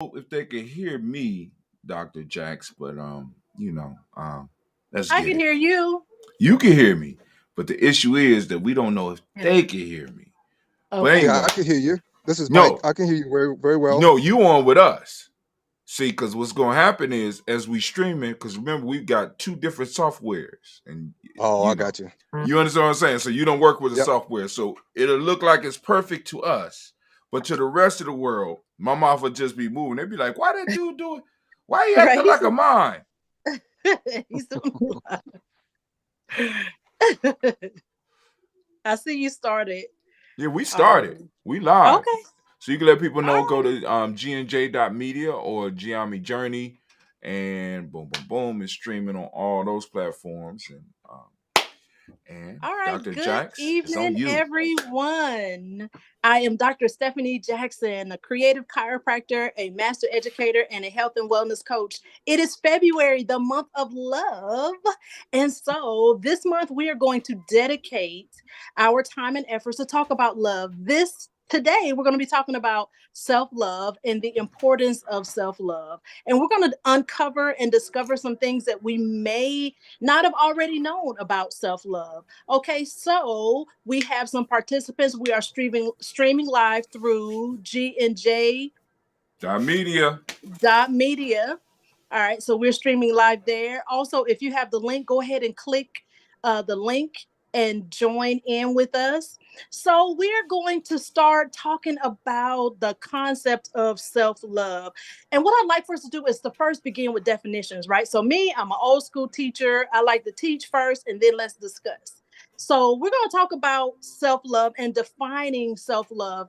if they could hear me, Dr. Jax, but let's I get can it. hear you. You can hear me, but the issue is that we don't know if Yeah. they can hear me. But Okay. Yeah, I anyway, can hear you. This is Mike. no, I can hear you very, very well. you on with us. See, because what's going to happen is as we stream it, because remember we've got two different softwares, and Oh, I you know, got you. you understand what I'm saying. So you don't work with the Yep. software, so it'll look like it's perfect to us, but to the rest of the world, my mouth will just be moving. They'd be like, "Why that dude doing? Why he Right. acting like a mine?" He's doing I see you started. Yeah, we started. Um. We live. Okay. So you can let people All know, go right. to gnj.media or Giami Journey, and boom, boom, boom, it's streaming on all those platforms. And All right, Dr. good Jax, it's on evening, you. everyone. I am Dr. Stephanie Jackson, a creative chiropractor, a master educator, and a health and wellness coach. It is February, the month of love. And so this month we are going to dedicate our time and efforts to talk about love. Today we're going to be talking about self-love and the importance of self-love. And we're going to uncover and discover some things that we may not have already known about self-love. Okay, so we have some participants. We are streaming live through GNJ Dot media. dot media. All right, so we're streaming live there. Also, if you have the link, go ahead and click the link and join in with us. So, we're going to start talking about the concept of self love. And what I'd like for us to do is to first begin with definitions, right? So, me, I'm an old school teacher. I like to teach first and then let's discuss. So, we're going to talk about self love and defining self love.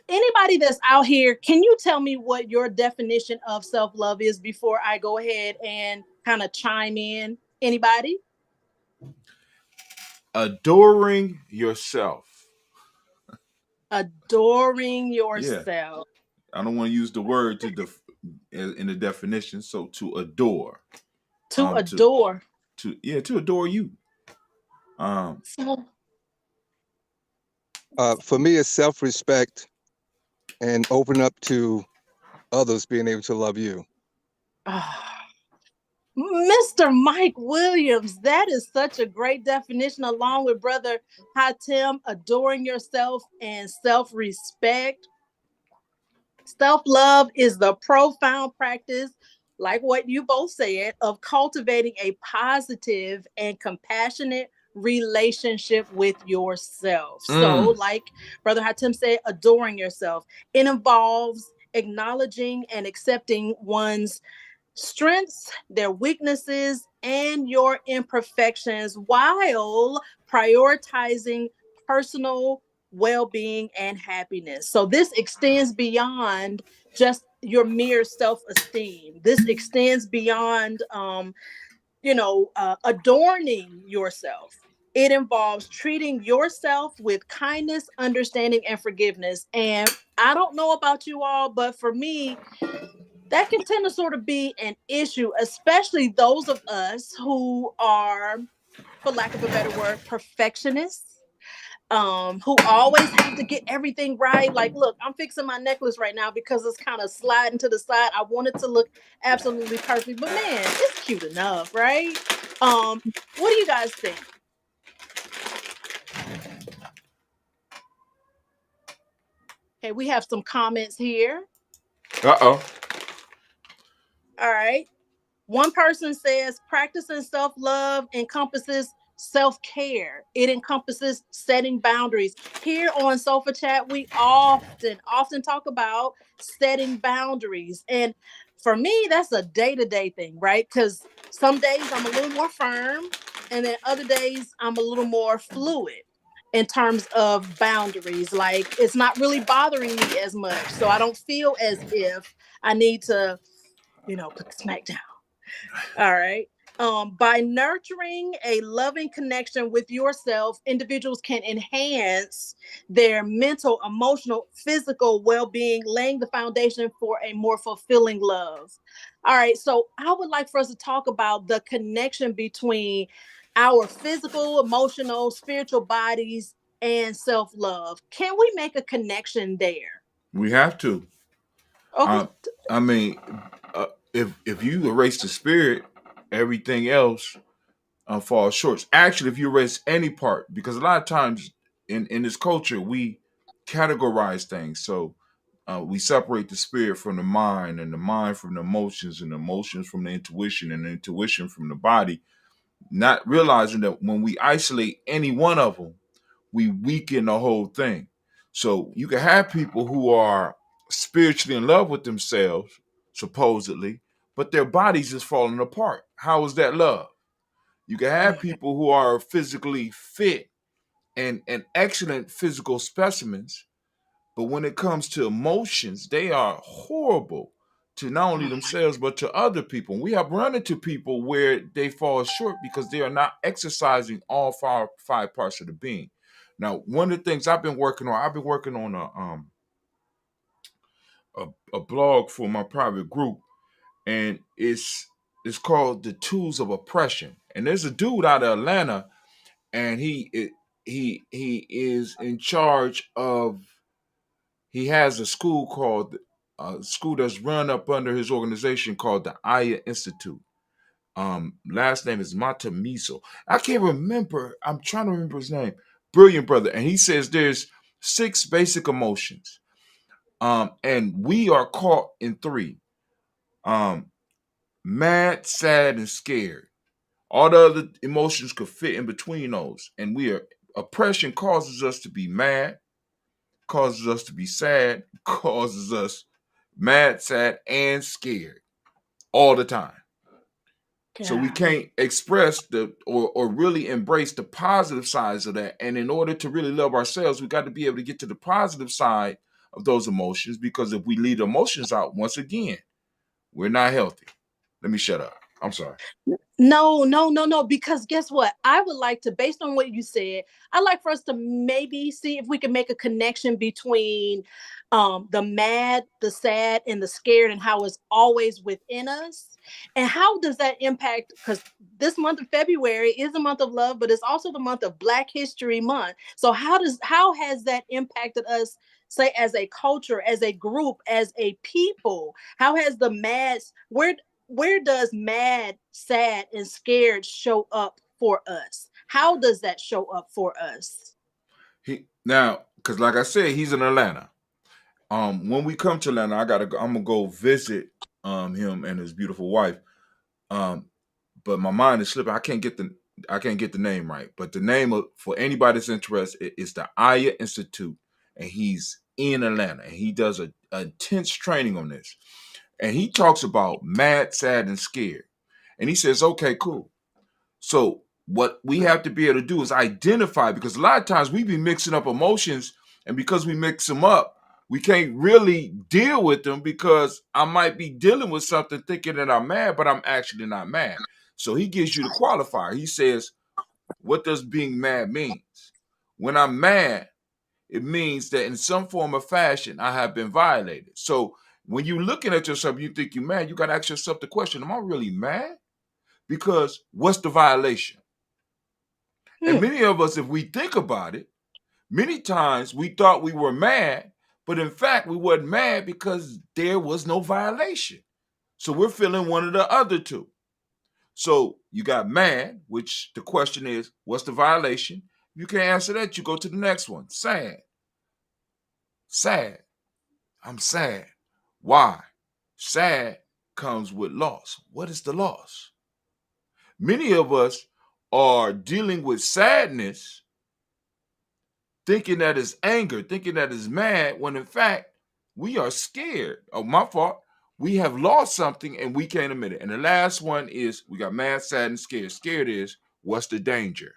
Anybody that's out here, can you tell me what your definition of self love is before I go ahead and kind of chime in? Anybody? Adoring yourself. Adoring Yeah. yourself. I don't want to use the word in the definition. So to adore. To To adore. to adore you. Um, So, For me, it's self-respect and open up to others being able to love you. Mr. Mike Williams, that is such a great definition, along with Brother Hatem, adoring yourself and self respect. Self love is the profound practice, like what you both said, of cultivating a positive and compassionate relationship with yourself. So, mm, like Brother Hatem said, adoring yourself. It involves acknowledging and accepting one's strengths, their weaknesses, and your imperfections while prioritizing personal well being and happiness. So, this extends beyond just your mere self esteem. This extends beyond, adorning yourself. It involves treating yourself with kindness, understanding, and forgiveness. And I don't know about you all, but for me, that can tend to sort of be an issue, especially those of us who are, for lack of a better word, perfectionists, who always have to get everything right. Like, look, I'm fixing my necklace right now because it's kind of sliding to the side. I want it to look absolutely perfect, but man, it's cute enough, right? Um, what do you guys think? Okay, we have some comments here. uh-oh. All right. One person says practicing self love encompasses self care, it encompasses setting boundaries. Here on Sofa Chat, we often talk about setting boundaries. And for me, that's a day to day thing, right? Because some days I'm a little more firm, and then other days I'm a little more fluid in terms of boundaries. Like it's not really bothering me as much. So I don't feel as if I need to, put the smack down. All right. By nurturing a loving connection with yourself, individuals can enhance their mental, emotional, physical well being, laying the foundation for a more fulfilling love. All right. So, I would like for us to talk about the connection between our physical, emotional, spiritual bodies and self love. Can we make a connection there? We have to. Okay. I mean, if you erase the spirit, everything else falls short. Actually, if you erase any part, because a lot of times in this culture we categorize things. So we separate the spirit from the mind, and the mind from the emotions, and the emotions from the intuition, and the intuition from the body. Not realizing that when we isolate any one of them, we weaken the whole thing. So you can have people who are spiritually in love with themselves, supposedly, but their bodies is falling apart. How is that love? You can have people who are physically fit and excellent physical specimens, but when it comes to emotions, they are horrible to not only themselves but to other people. And we have run into people where they fall short because they are not exercising all five parts of the being. Now, one of the things I've been working on a blog for my private group, and it's called The Tools of Oppression. And there's a dude out of Atlanta, and he is in charge of. He has a school called a school that's run up under his organization called the Aya Institute. Last name is Matamiso. I can't remember. I'm trying to remember his name. Brilliant brother, and he says there's 6 basic emotions. And we are caught in 3. Um, mad, sad, and scared. All the other emotions could fit in between those, and we are oppression causes us to be mad, causes us to be sad, causes us mad, sad, and scared all the time. So we God. can't express or really embrace the positive sides of that. And in order to really love ourselves, we got to be able to get to the positive side of those emotions, because if we leave the emotions out, once again, we're not healthy. Let me shut up. I'm sorry. No, no, no, no. Because guess what? I would like to, based on what you said, I'd like for us to maybe see if we can make a connection between the mad, the sad, and the scared, and how it's always within us. And how does that impact? Because this month of February is a month of love, but it's also the month of Black History Month. So how has that impacted us? Say, as a culture, as a group, as a people, how has the mass where does mad, sad, and scared show up for us? How does that show up for us? Because like I said, he's in Atlanta. When we come to Atlanta, I'm gonna go visit him and his beautiful wife. Um, but my mind is slipping. I can't get the name right. But the name of, for anybody that's interested, is the Aya Institute, and he's in Atlanta, and he does a intense training on this. And he talks about mad, sad, and scared. And he says, okay, cool. So what we have to be able to do is identify, because a lot of times we be mixing up emotions, and because we mix them up, we can't really deal with them, because I might be dealing with something thinking that I'm mad, but I'm actually not mad. So he gives you the qualifier. He says, what does being mad means? When I'm mad, it means that in some form or fashion I have been violated. So when you're looking at yourself, you think you're mad, you got to ask yourself the question, am I really mad? Because what's the violation? And Hmm. many of us, if we think about it, many times we thought we were mad, but in fact, we weren't mad because there was no violation. So we're feeling one of the other two. So you got mad, which the question is, what's the violation? You can't answer that. You go to the next one. Sad. Sad. I'm sad. Why? Sad comes with loss. What is the loss? Many of us are dealing with sadness, thinking that is anger, thinking that is mad, when in fact we are scared. Oh, my fault. We have lost something and we can't admit it. And the last one is, we got mad, sad, and scared. Scared is, what's the danger?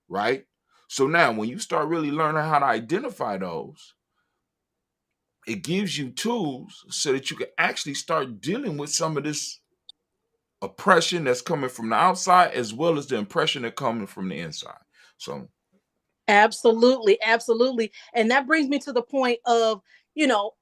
Right? So now when you start really learning how to identify those, it gives you tools so that you can actually start dealing with some of this oppression that's coming from the outside, as well as the impression that's coming from the inside. So Absolutely, absolutely. And that brings me to the point of, you know,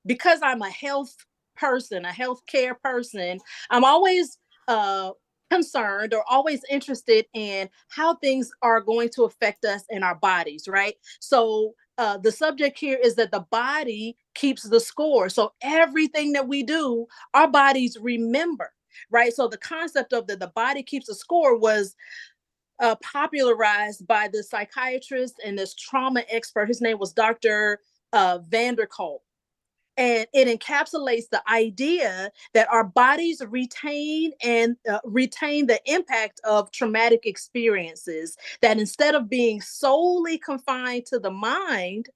because I'm a health person, a healthcare person, I'm always uh concerned or always interested in how things are going to affect us in our bodies, right? So the subject here is that the body keeps the score. So everything that we do, our bodies remember, right? So the concept of the body keeps a score was popularized by the psychiatrist and this trauma expert. His name was Dr. Vanderkolk. And it encapsulates the idea that our bodies retain the impact of traumatic experiences, that instead of being solely confined to the mind,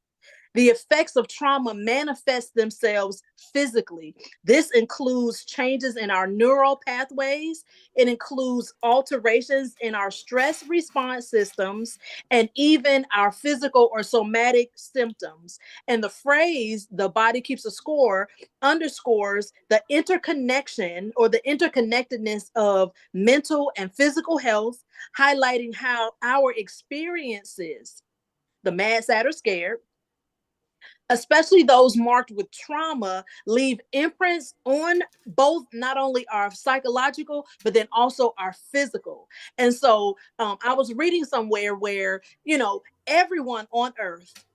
the effects of trauma manifest themselves physically. This includes changes in our neural pathways. It includes alterations in our stress response systems and even our physical or somatic symptoms. And the phrase, the body keeps a score, underscores the interconnection or the interconnectedness of mental and physical health, highlighting how our experiences, the mad, sad, or scared, especially those marked with trauma, leave imprints on both not only our psychological, but then also our physical. And so I was reading somewhere where, everyone on earth,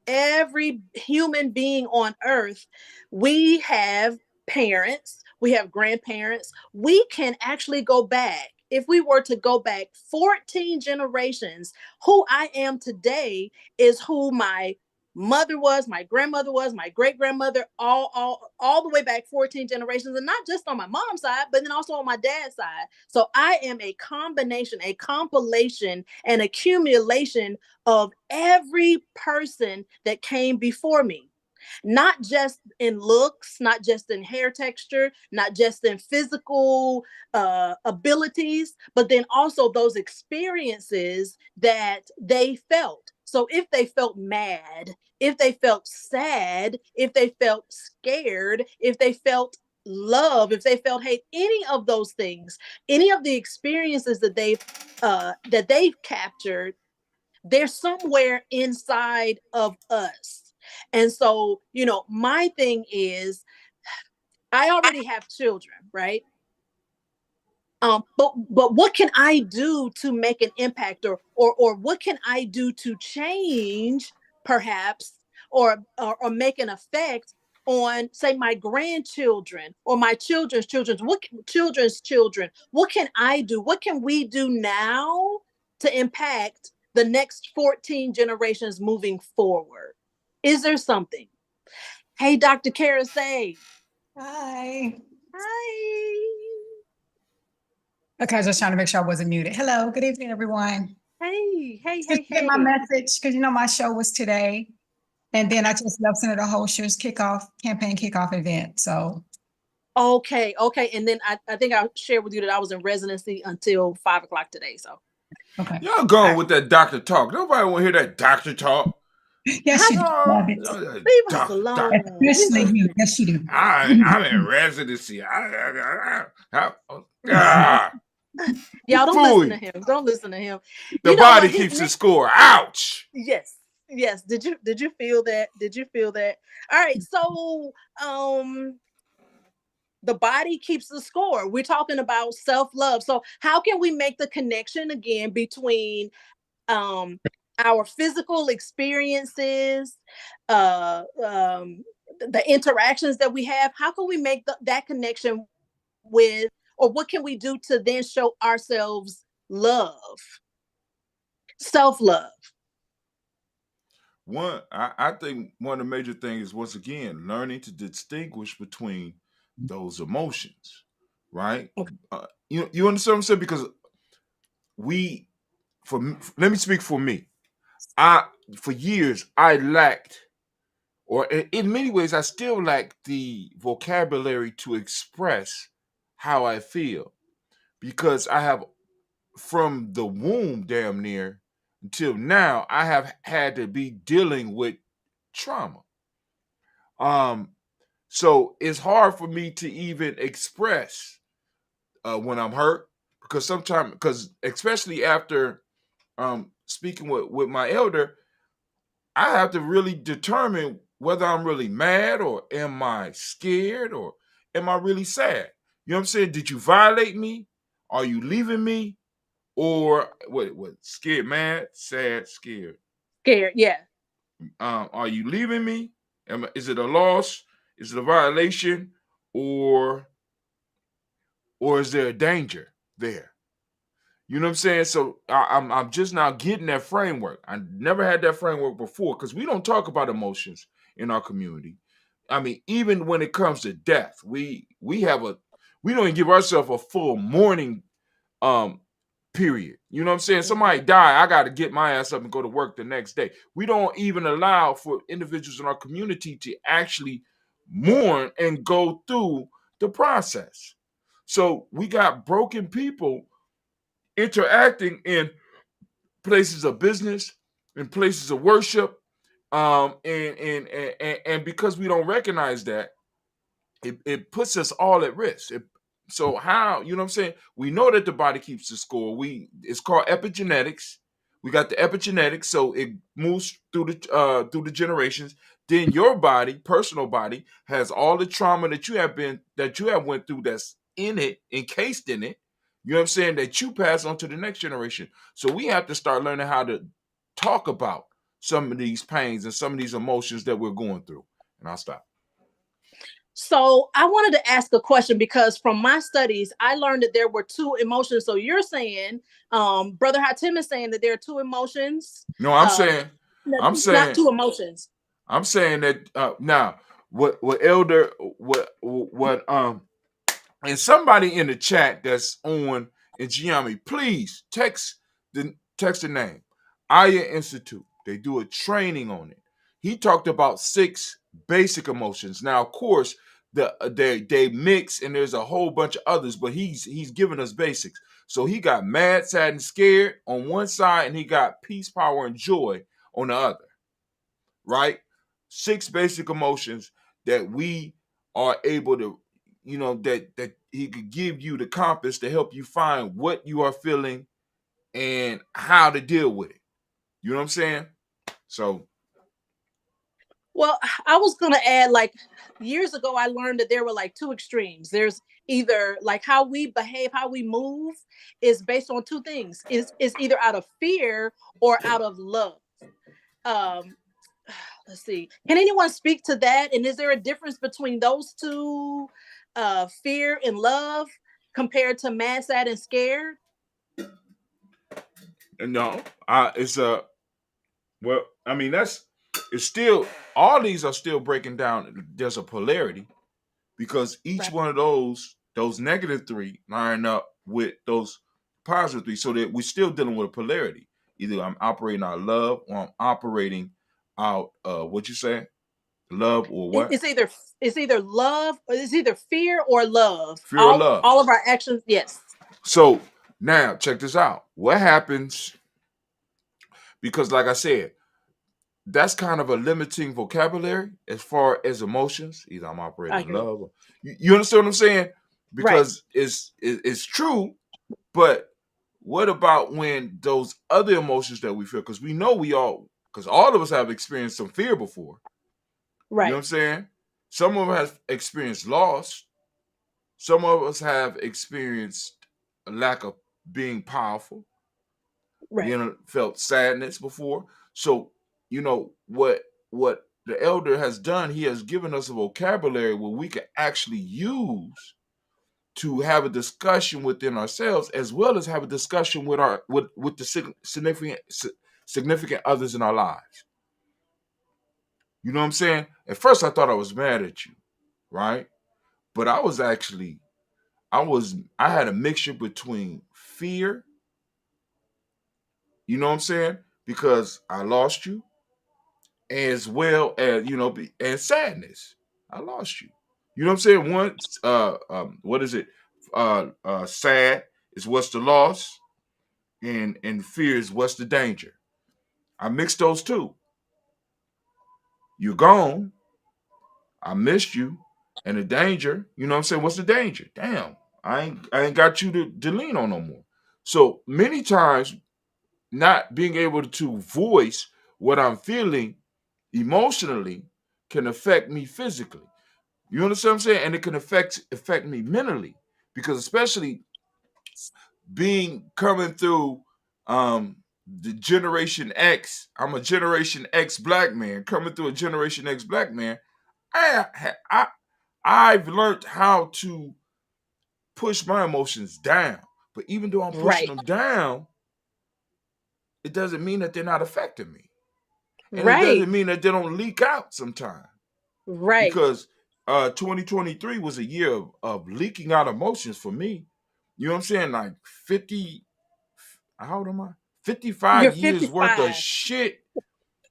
every human being on earth, we have parents, we have grandparents. We can actually go back. If we were to go back 14 generations, who I am today is who my mother was, my grandmother was, my great grandmother, all the way back 14 generations, and not just on my mom's side, but then also on my dad's side. So I am a combination, a compilation, an accumulation of every person that came before me, not just in looks, not just in hair texture, not just in physical abilities, but then also those experiences that they felt. So if they felt mad, if they felt sad, if they felt scared, if they felt love, if they felt hate, any of those things, any of the experiences that they've captured, they're somewhere inside of us. And so, my thing is, I already have children, right? But what can I do to make an impact, or what can I do to change, perhaps, or make an effect on, say, my grandchildren or my children's children? What can I do? What can we do now to impact the next 14 generations moving forward? Is there something? Hey, Dr. Karasay. Hi. Hi. Okay, I was just trying to make sure I wasn't muted. Hello, good evening, everyone. Hey. Did you get my message? Because my show was today. And then I just left Senator Holscher's campaign kickoff event. So Okay. And then I think I shared with you that I was in residency until 5 o'clock today. So okay. Y'all going with that doctor talk. Nobody want to hear that doctor talk. Yes, you do. Love it. Leave us alone. Especially you. Yes, you do. I'm in residency. Y'all don't listen to him. Don't listen to him. The body keeps the score. Ouch. Yes. Did you feel that? All right. So the body keeps the score. We're talking about self-love. So how can we make the connection again between our physical experiences, the interactions that we have? How can we make that connection with, or what can we do to then show ourselves love, self-love? I think one of the major things is, once again, learning to distinguish between those emotions, right? Okay. You understand what I'm saying? Because let me speak for me. For years I lacked, or in many ways I still lack, the vocabulary to express how I feel, because I have, from the womb damn near until now, I have had to be dealing with trauma. So it's hard for me to even express when I'm hurt, because especially after speaking with my elder, I have to really determine whether I'm really mad, or am I scared, or am I really sad? You know what I'm saying? Did you violate me? Are you leaving me? Or what? Scared, mad, sad, scared. Scared, yeah. Are you leaving me? Is it a loss? Is it a violation? Or is there a danger there? You know what I'm saying? So I'm just now getting that framework. I never had that framework before because we don't talk about emotions in our community. I mean, even when it comes to death, we don't even give ourselves a full mourning um period. You know what I'm saying? Somebody die, I got to get my ass up and go to work the next day. We don't even allow for individuals in our community to actually mourn and go through the process. So we got broken people interacting in places of business, in places of worship, and because we don't recognize that, it puts us all at risk. So how, you know what I'm saying? We know that the body keeps the score. It's called epigenetics. We got the epigenetics, so it moves through the generations. Then your body, personal body, has all the trauma that you have went through that's in it, encased in it. You know what I'm saying? That you pass on to the next generation. So we have to start learning how to talk about some of these pains and some of these emotions that we're going through. And I'll stop. So I wanted to ask a question because from my studies, I learned that there were two emotions. So you're saying, Brother Hatim is saying that there are two emotions. No, I'm Not saying, two emotions. I'm saying that now, what elder, what and somebody in the chat that's on in Giami, please text the name. Aya Institute. They do a training on it. He talked about 6 basic emotions. Now, of course, they mix and there's a whole bunch of others, but he's giving us basics. So he got mad, sad, and scared on one side, and he got peace, power, and joy on the other. Right? 6 basic emotions that we are able to, that he could give you the compass to help you find what you are feeling and how to deal with it. You know what I'm saying? So, Well, I was going to add, like, years ago, I learned that there were like two extremes. There's either like how we behave, how we move is based on two things. Is either out of fear or out of love. Um, let's see. Can anyone speak to that? And is there a difference between those two, fear and love, compared to mad, sad, and scared? no, it's a well, I mean it's still, all these are still breaking down. There's a polarity because each Right. one of those negative 3 line up with those positive 3, so that we're still dealing with a polarity. Either I'm operating out of love or I'm operating out what you say, love or what? It's either love, or it's either fear or love. Fear or love. All of our actions, yes. So now check this out. What happens? Because like I said, that's kind of a limiting vocabulary as far as emotions. Either I'm I operating in agree. love. Or, you understand what I'm saying? Right. Because it's true, but what about when those other emotions that we feel? Because we know because all of us have experienced some fear before. You know what I'm Right. saying? Some of us have experienced loss. Some of us have experienced a lack of being powerful. Right. Felt sadness before. So, what the elder has done, he has given us a vocabulary where we can actually use to have a discussion within ourselves, as well as have a discussion with the significant others in our lives. You know what I'm saying? At first I thought I was mad at you, right? But I had a mixture between fear, you know what I'm saying? Because I lost you, as well as and sadness. I lost you. You know what I'm saying? What is it? Sad is what's the loss, and fear is what's the danger. I mixed those two. You're gone. I missed you, and the danger. You know what I'm saying? What's the danger? Damn, I ain't got you to lean on no more. So many times, not being able to voice what I'm feeling emotionally can affect me physically. You understand what I'm saying? And it can affect me mentally, because especially being coming through the Generation X. I'm a Generation X black man coming through a Generation X black man. I've learned how to push my emotions down. But even though I'm pushing Right. them down, it doesn't mean that they're not affecting me. And it Right. doesn't mean that they don't leak out sometimes. Right. Because 2023 was a year of leaking out emotions for me. You know what I'm saying? Like 50, how old am I? You're 55 years worth of 55. shit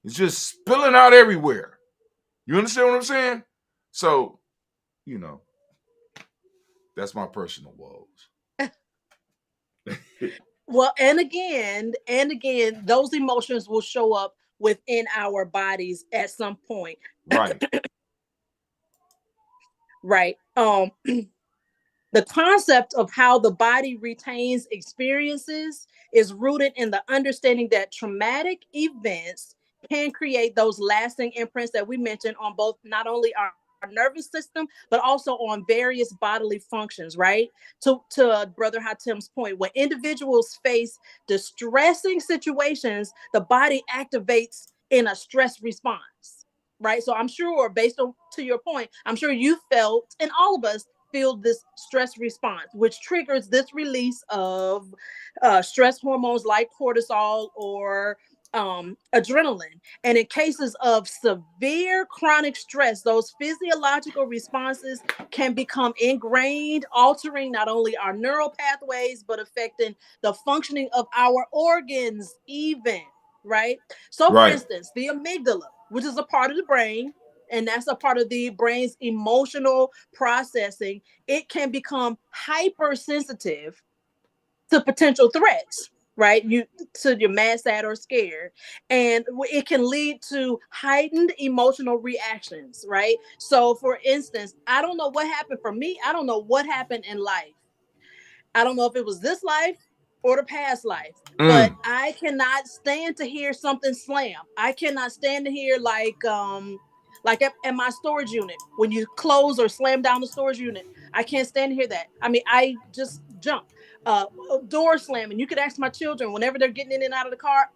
is just spilling out everywhere. You understand what I'm saying? So, you know, that's my personal woes. Well, and again, those emotions will show up within our bodies at some point. Right. Right. The concept of how the body retains experiences is rooted in the understanding that traumatic events can create those lasting imprints that we mentioned on both not only our nervous system but also on various bodily functions, right? To Brother Hatim's point, when individuals face distressing situations, the body activates in a stress response, right? So I'm sure, based on to your point, I'm sure you felt, and all of us feel, this stress response, which triggers this release of stress hormones like cortisol or adrenaline. And in cases of severe chronic stress, those physiological responses can become ingrained, altering not only our neural pathways, but affecting the functioning of our organs, even, right? So, for Right. instance, the amygdala, which is a part of the brain, and that's a part of the brain's emotional processing, it can become hypersensitive to potential threats, right? You're mad, sad, or scared. And it can lead to heightened emotional reactions, right? So for instance, I don't know what happened for me. I don't know what happened in life. I don't know if it was this life or the past life, but Mm. I cannot stand to hear something slam. I cannot stand to hear like at my storage unit when you close or slam down the storage unit. I can't stand to hear that. I mean, I just jump. Uh, Door slamming. You could ask my children whenever they're getting in and out of the car.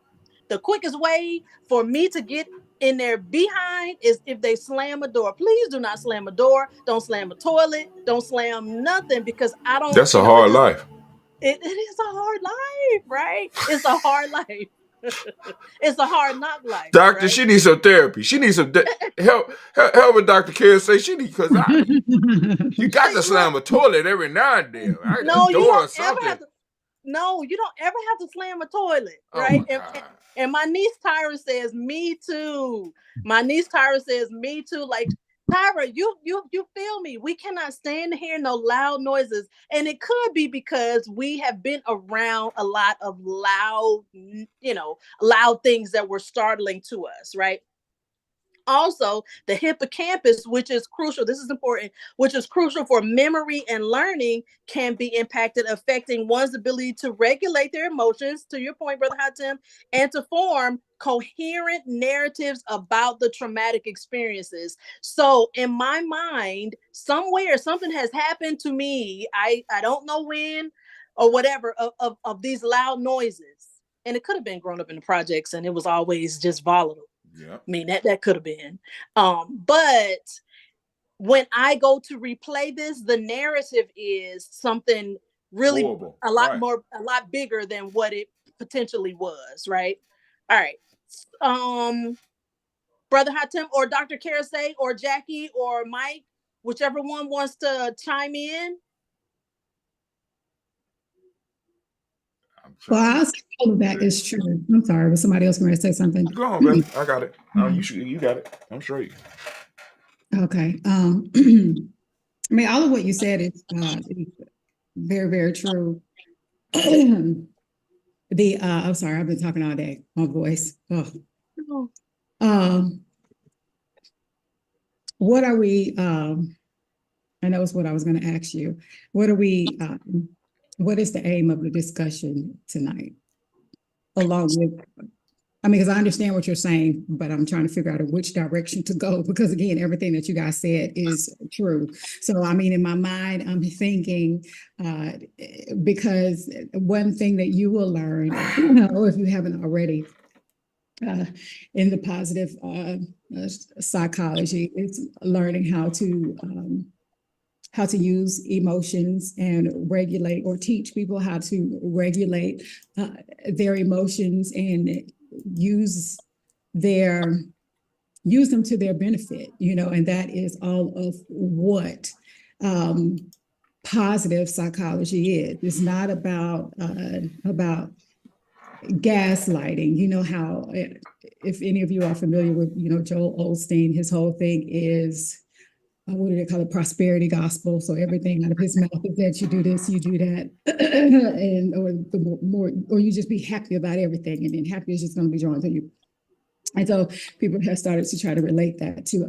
The quickest way for me to get in their behind is if they slam a door. Please do not slam a door. Don't slam a toilet. Don't slam nothing, because I don't, That's a it hard just, life. it is a hard life, right? It's a hard life. It's a hard knock life, Doctor, right? she needs some therapy. She needs some help with Dr. Care say she needs, because you got to Look, slam a toilet every now and then. A no, you door or don't ever something. have to. No, you don't ever have to slam a toilet, Oh right? my God. And my niece Tyra says, "Me too." My niece Tyra says, "Me too." Like, Tyra, you feel me? We cannot stand to hear no loud noises, and it could be because we have been around a lot of loud, loud things that were startling to us, right? Also, the hippocampus, which is crucial, this is important, which is crucial for memory and learning, can be impacted, affecting one's ability to regulate their emotions, to your point, Brother Hatem, and to form coherent narratives about the traumatic experiences. So in my mind, somewhere something has happened to me. I don't know when or whatever, of these loud noises. And it could have been grown up in the projects and it was always just volatile. Yeah. I mean, that could have been. But when I go to replay this, the narrative is something really Horrible. Right. a lot bigger than what it potentially was, right? All right. Um, Brother Hatem or Dr. Karasay or Jackie or Mike, whichever one wants to chime in. I'm Well, trying I'll say all of that is true. I'm sorry, was somebody else going to say something? Go on, baby. I got it. You got it. I'm straight. Okay. I mean, all of what you said is very, very true. I'm sorry, I've been talking all day. My voice. Oh. What are we? I know it's what I was going to ask you. What are we? What is the aim of the discussion tonight? Along with, I mean, because I understand what you're saying, but I'm trying to figure out in which direction to go because, again, everything that you guys said is true. So, I mean, in my mind, I'm thinking because one thing that you will learn, or if you haven't already, in the positive psychology, is learning how to use emotions and regulate, or teach people how to regulate their emotions and use their use them to their benefit, and that is all of what positive psychology is. It's not about gaslighting. You know how, if any of you are familiar with, Joel Osteen, his whole thing is, what do they call it? Prosperity gospel. So everything out of his mouth is that you do this, you do that, and or the more, or you just be happy about everything, and then happy is just going to be drawn to you. And so people have started to try to relate that to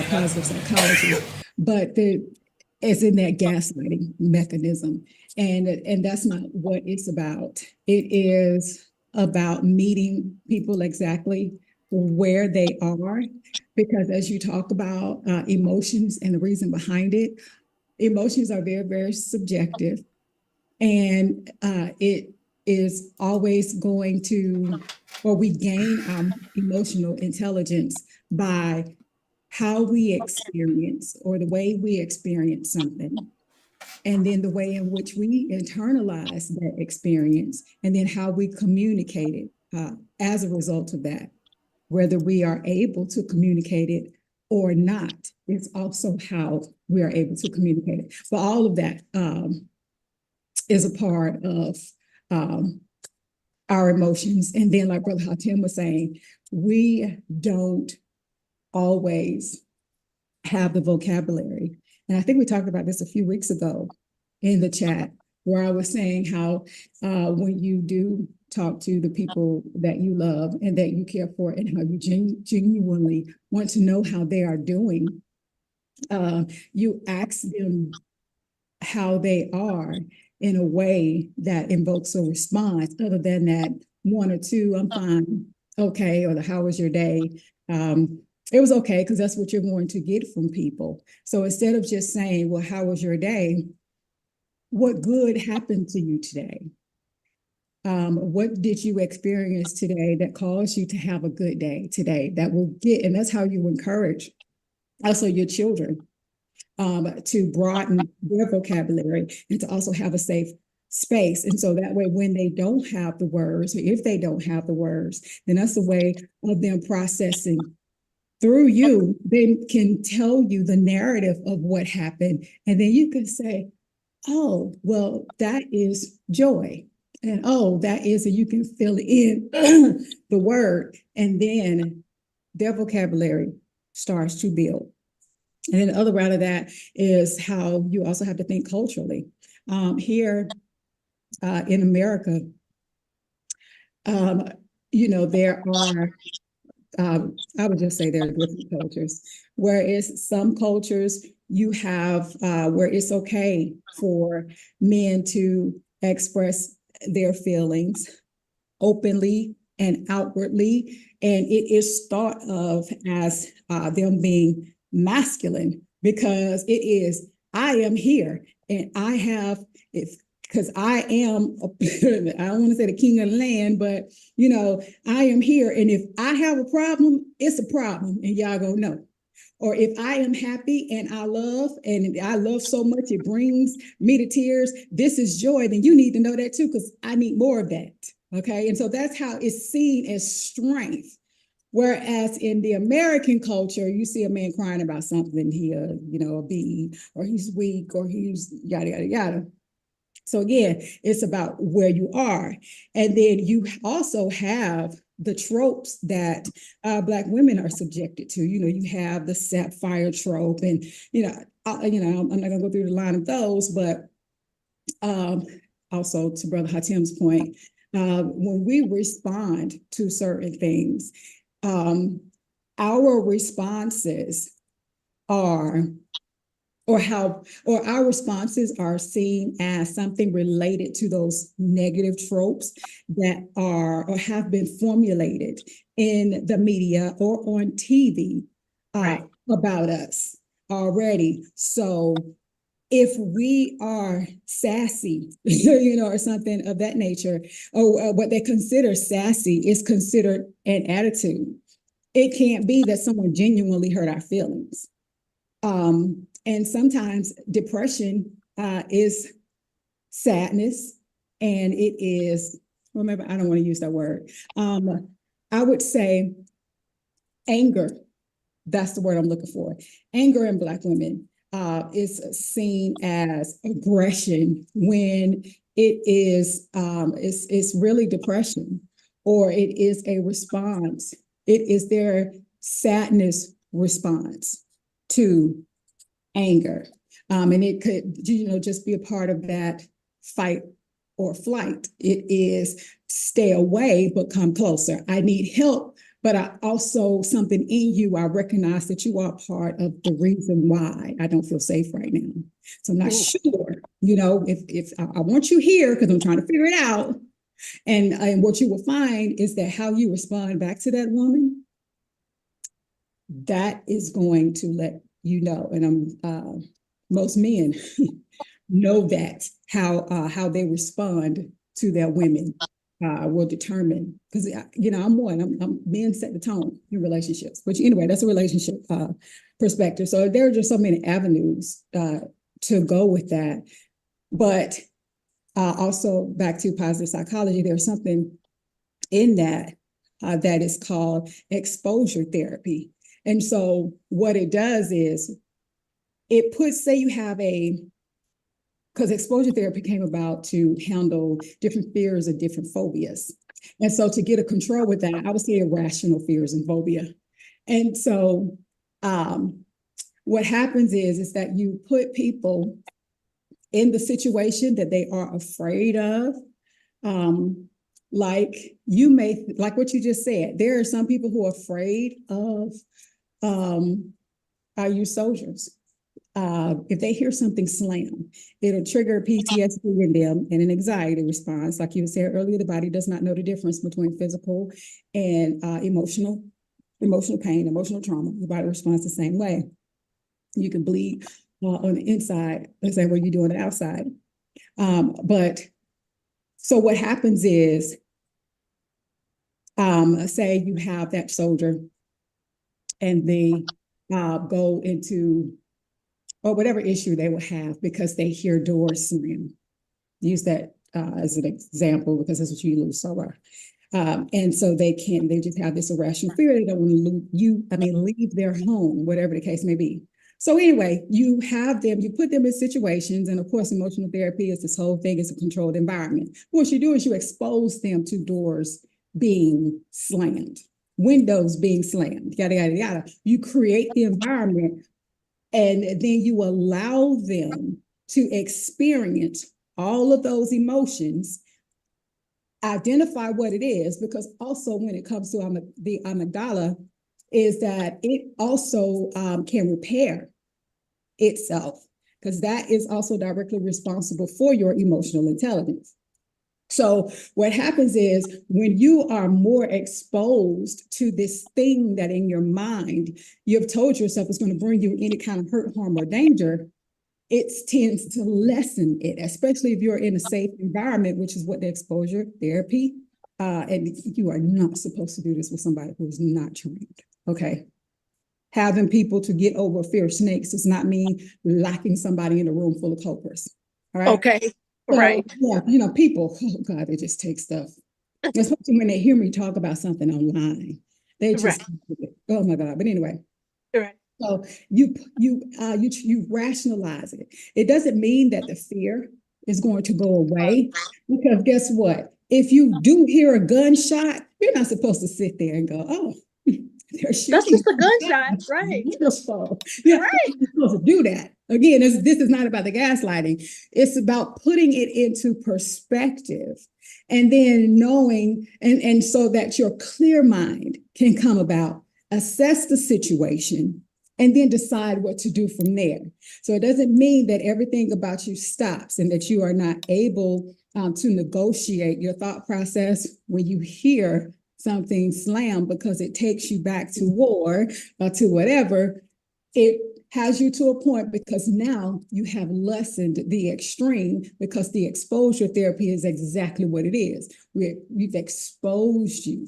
positive psychology, but it's in that gaslighting mechanism, and that's not what it's about. It is about meeting people exactly where they are, because as you talk about emotions and the reason behind it, emotions are very, very subjective, and it is always going to, or we gain our emotional intelligence by how we experience, or the way we experience something, and then the way in which we internalize that experience, and then how we communicate it as a result of that. Whether we are able to communicate it or not, it's also how we are able to communicate it. But all of that is a part of our emotions. And then, like Brother Hatim was saying, we don't always have the vocabulary. And I think we talked about this a few weeks ago in the chat, where I was saying how when you do talk to the people that you love and that you care for, and how you genuinely want to know how they are doing, you ask them how they are in a way that invokes a response other than that one or two, I'm fine, okay, or the how was your day? It was okay, because that's what you're going to get from people. So instead of just saying, well, how was your day? What good happened to you today? What did you experience today that caused you to have a good day today? That will get, and that's how you encourage also your children to broaden their vocabulary and to also have a safe space. And so that way, when they don't have the words, or if they don't have the words, then that's a way of them processing through you. They can tell you the narrative of what happened. And then you can say, oh, well, that is joy. And oh, that is, and you can fill in the word. And then their vocabulary starts to build. And then the other route of that is how you also have to think culturally. Here in America, there are, I would just say there are different cultures. Whereas some cultures you have where it's okay for men to express their feelings openly and outwardly, and it is thought of as them being masculine, because it is, I am here and I have, because I am, I don't want to say the king of the land, but I am here. And if I have a problem, it's a problem, and y'all gonna know. Or if I am happy and I love so much, it brings me to tears, this is joy, then you need to know that too, because I need more of that. Okay. And so that's how it's seen as strength. Whereas in the American culture, you see a man crying about something, he a bee, or he's weak, or he's yada, yada, yada. So again, it's about where you are. And then you also have the tropes that Black women are subjected to. You have the sapphire trope, and I'm not gonna go through the line of those, but also to Brother Hatim's point, when we respond to certain things, our responses are or our responses are seen as something related to those negative tropes that are or have been formulated in the media or on TV Right. about us already. So if we are sassy, or something of that nature, or what they consider sassy is considered an attitude. It can't be that someone genuinely hurt our feelings. And sometimes depression is sadness, and it is, remember, I don't want to use that word. I would say anger. That's the word I'm looking for. Anger in Black women is seen as aggression when it is it's really depression, or it is a response. It is their sadness response to anger. And it could, just be a part of that fight or flight. It is stay away, but come closer. I need help, but I also, something in you, I recognize that you are part of the reason why I don't feel safe right now. So I'm not sure, if I want you here because I'm trying to figure it out. And what you will find is that how you respond back to that woman, that is going to let you know. And most men know that how they respond to their women will determine, because I'm men set the tone in relationships. Which anyway, that's a relationship perspective. So there are just so many avenues to go with that. But also back to positive psychology, there's something in that that is called exposure therapy. And so what it does is it puts, say you have because exposure therapy came about to handle different fears or different phobias. And so to get a control with that, I would say irrational fears and phobia. And so what happens is that you put people in the situation that they are afraid of. Like what you just said, there are some people who are afraid of our youth soldiers. If they hear something slam, it'll trigger PTSD in them and an anxiety response. Like you said earlier, the body does not know the difference between physical and emotional pain, emotional trauma. The body responds the same way. You can bleed on the inside, the same way you do on the outside. But so what happens is, say you have that soldier and they go into, or whatever issue they will have because they hear doors slam. Use that as an example because that's what you lose so well. And so they just have this irrational fear. They don't want to leave their home, whatever the case may be. So anyway, you put them in situations, and of course, emotional therapy is this whole thing, is a controlled environment. What you do is you expose them to doors being slammed, windows being slammed, yada, yada, yada. You create the environment, and then you allow them to experience all of those emotions, identify what it is, because also when it comes to the amygdala, is that it also can repair itself, because that is also directly responsible for your emotional intelligence. So what happens is when you are more exposed to this thing that in your mind you've told yourself is going to bring you any kind of hurt, harm, or danger, it tends to lessen it, especially if you're in a safe environment, which is what the exposure therapy, and you are not supposed to do this with somebody who's not trained, okay? Having people to get over fear of snakes does not mean locking somebody in a room full of cobras, all right? Okay, So, right. yeah, people, oh God, they just take stuff. Especially when they hear me talk about something online. They just, oh my God, but anyway. Right. So you rationalize it. It doesn't mean that the fear is going to go away, because guess what? If you do hear a gunshot, you're not supposed to sit there and go, oh, they're shooting. That's just a gunshot, right? Beautiful. Yeah, right. You're supposed to do that. Again, this is not about the gaslighting. It's about putting it into perspective, and then knowing, and so that your clear mind can come about, assess the situation, and then decide what to do from there. So it doesn't mean that everything about you stops and that you are not able to negotiate your thought process when you hear something slam, because it takes you back to war or to whatever. It has you to a point because now you have lessened the extreme, because the exposure therapy is exactly what it is. We've exposed you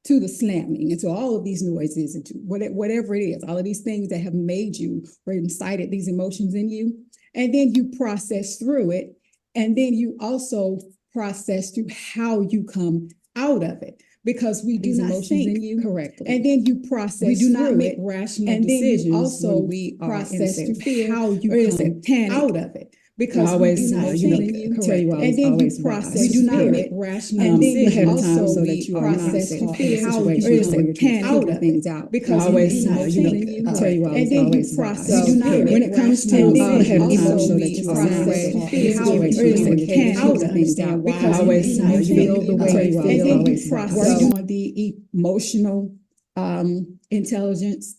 to the slamming and to all of these noises and to whatever it is, all of these things that have made you or incited these emotions in you. And then you process through it. And then you also process through how you come out of it, because we do not think in you correctly. And then you process. We do not make rational decisions. And then you also we process through fear how you come out of it. Because we do not think in you, and then you process. We do not make rational decisions so that you process through fear how you come out of things out. Because always, tell you and then you process. We do not when it comes to also we process fear how you can out of things out. Because always feel the way you feel. And then you process on the emotional intelligence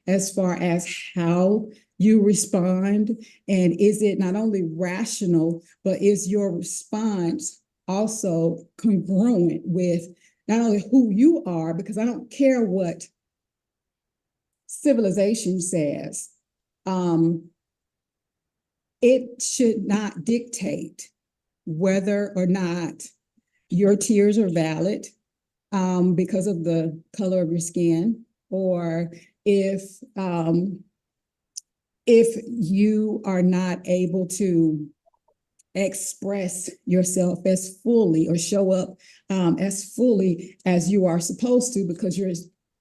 as far as how you respond, and is it not only rational, but is your response also congruent with not only who you are, because I don't care what civilization says, it should not dictate whether or not your tears are valid because of the color of your skin, or if you are not able to express yourself as fully or show up as fully as you are supposed to, because you're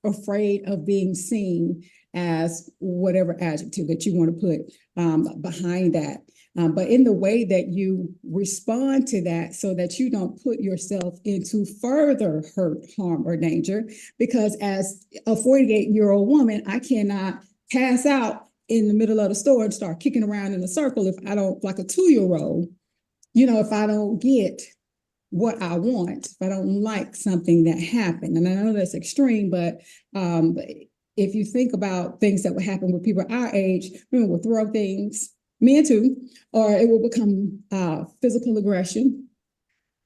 afraid of being seen as whatever adjective that you want to put behind that. But in the way that you respond to that, so that you don't put yourself into further hurt, harm, or danger, because as a 48-year-old woman, I cannot pass out in the middle of the store and start kicking around in a circle if I don't, like a 2-year-old, if I don't get what I want, if I don't like something that happened. And I know that's extreme, but if you think about things that would happen with people our age, women will throw things, men too, or it will become physical aggression,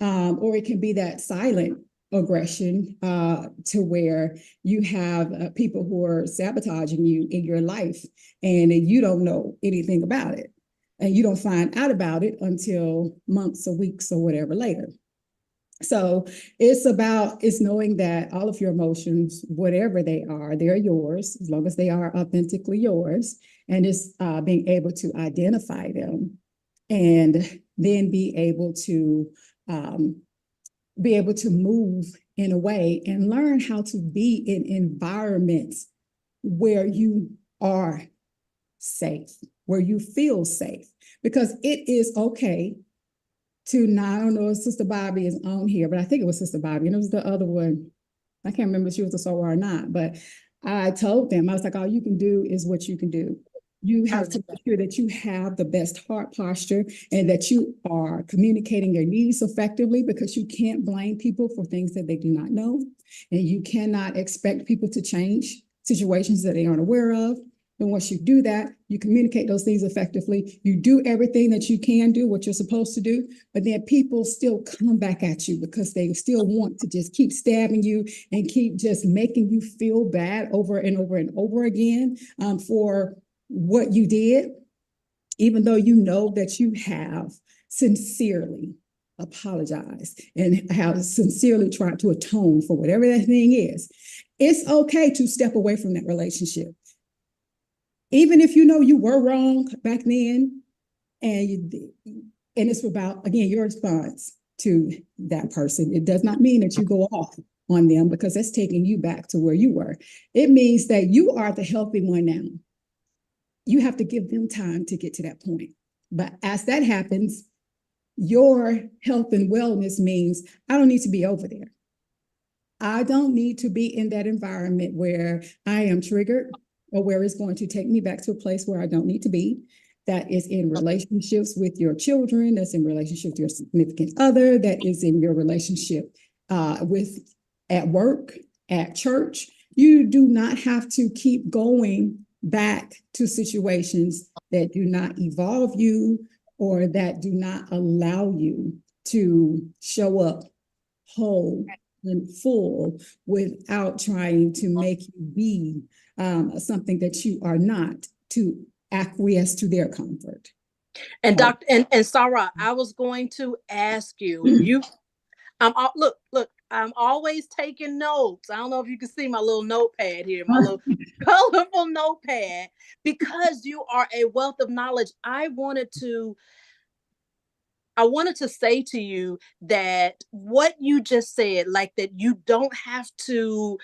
or it can be that silent aggression to where you have people who are sabotaging you in your life, and you don't know anything about it, and you don't find out about it until months or weeks or whatever later. So it's knowing that all of your emotions, whatever they are, they're yours, as long as they are authentically yours, and it's being able to identify them, and then be able to move in a way and learn how to be in environments where you are safe, where you feel safe, because it is okay to not, I don't know if Sister Bobby is on here, but I think it was Sister Bobby, and it was the other one. I can't remember if she was a sower or not, but I told them, I was like, all you can do is what you can do. You have to make sure that you have the best heart posture and that you are communicating your needs effectively, because you can't blame people for things that they do not know. And you cannot expect people to change situations that they aren't aware of. And once you do that, you communicate those things effectively. You do everything that you can do, what you're supposed to do, but then people still come back at you because they still want to just keep stabbing you and keep just making you feel bad over and over and over again for what you did, even though you know that you have sincerely apologized and have sincerely tried to atone for whatever that thing is. It's okay to step away from that relationship. Even if you know you were wrong back then, and it's about, again, your response to that person. It does not mean that you go off on them, because that's taking you back to where you were. It means that you are the healthy one now. You have to give them time to get to that point. But as that happens, your health and wellness means I don't need to be over there. I don't need to be in that environment where I am triggered, or where it's going to take me back to a place where I don't need to be. That is in relationships with your children, that's in relationship with your significant other, that is in your relationship at work, at church. You do not have to keep going back to situations that do not evolve you or that do not allow you to show up whole and full without trying to make you be something that you are not, to acquiesce to their comfort. And Dr. and Sarah, I was going to ask you, look, I'm always taking notes. I don't know if you can see my little notepad here, my little colorful notepad, because you are a wealth of knowledge. I wanted to say to you that what you just said, like that you don't have to,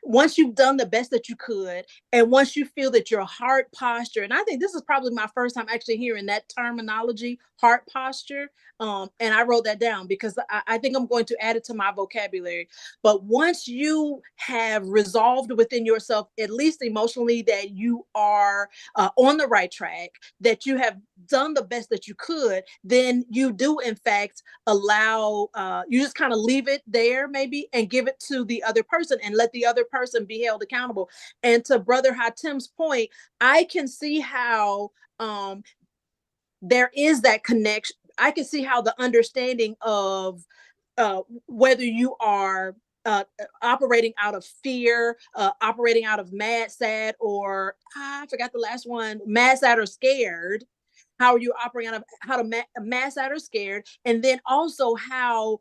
once you've done the best that you could, and once you feel that your heart posture, and I think this is probably my first time actually hearing that terminology, heart posture. And I wrote that down because I think I'm going to add it to my vocabulary. But once you have resolved within yourself, at least emotionally, that you are on the right track, that you have done the best that you could, then you do in fact allow, you just kind of leave it there maybe and give it to the other person and let the other person be held accountable. And to Brother Hatim's point, I can see how there is that connection. I can see how the understanding of whether you are operating out of fear, operating out of mad, sad, or I forgot the last one, mad, sad, or scared. How are you operating out of how to mad, sad, or scared, and then also how,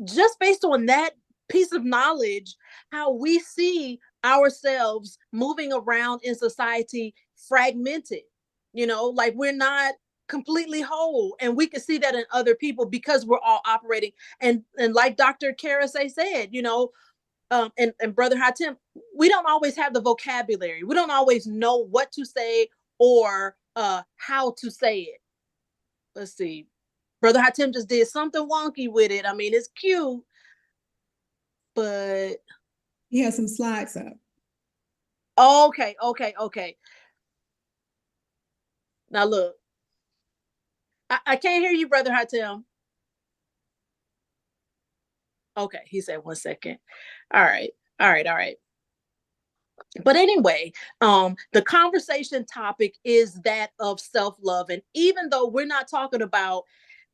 just based on that piece of knowledge, how we see ourselves moving around in society fragmented. Like we're not completely whole, and we can see that in other people because we're all operating. And like Dr. Karasay said, and Brother Hatim, we don't always have the vocabulary. We don't always know what to say or how to say it. Let's see. Brother Hatim just did something wonky with it. I mean, it's cute, but He has some slides up. Okay. Now look, I can't hear you, Brother Hatim. Okay, he said 1 second. All right. But anyway, the conversation topic is that of self-love. And even though we're not talking about